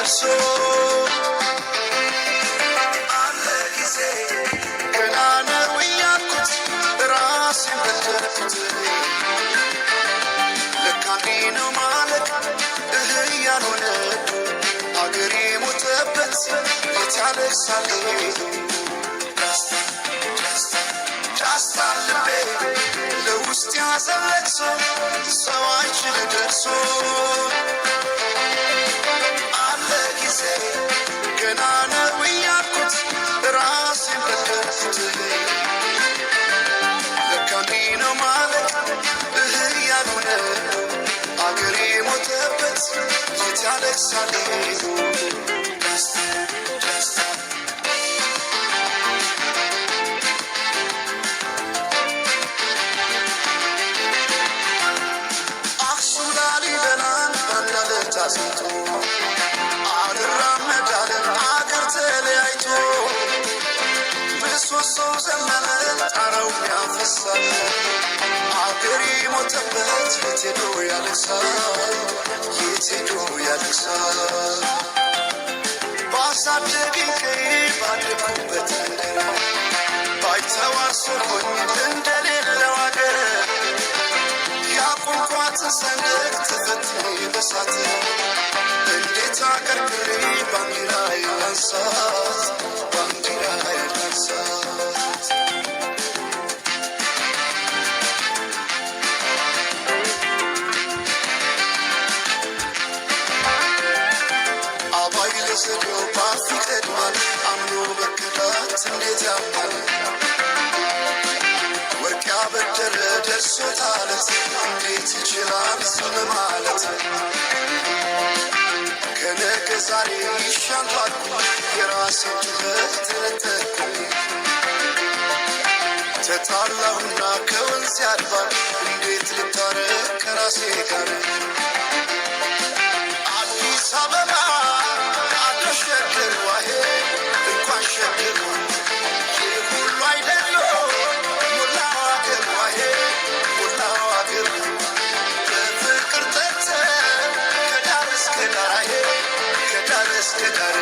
ደርሶ አለ ጊዜ ገና ነው እያልኩት ራሴን በደልኩት ለካ እንዲህ ነው ማለት ያልሆነ አገሬ ሞተበት የት ያለቅሳል ዳስታ ልቤ ለውስጥ ያዘን ለቅሶ ሰው አይችል ደርሶ አለ ጊዜ ገና ነው እያልኩት ራሴን በደልኩት ለካ እንዲህ ነው ማለት ያልሆነ አገሬ ሞተበት የት ያለቅሳል አክሱም ላሊበላን ባንዳለት አስንቶ አልራመዳለን አገር ተለያይቶ ምሰሶው ዘመነ ጣራው ያፈሳል አገሬ ሞተበት የት ሄዶ ያለቅሳል የት ሄዶ ያለቅሳል ባሳደገኝ ቀዬ ባደኩበት መንደር ባይተዋር ስሆኝ እንደሌለው አገር ያቆምኳትን ሰንደቅ ተፈትኜ በሳት እንዴት አቀርቅሬ ባንዲራዬን ላንሳት ባንዲራዬን ላንሳት ሰዲው ባፍ ይቀድማል አምኖ በክዳት እንዴት ያምናል ወርቅ ያበደረ ደርሶታለት እንዴት ይችላል ዝም ማለት ከነገ ዛሬ ይሻላል የራሴን ጩኸት ተነጠቅኩ ተጣላሁና ከወንዝ ያድባል እንዴት ልታረቅ ከራሴ ጋር አዲስ አበባ ሸገር ዋሄ እንኳን ሸገር ሁሉ አይደሎ ሙላው አገር ዋሄ ሙላው አገር በፍቅር ጠጥተን ከዳር እስከ ዳር ከዳር እስከ ዳር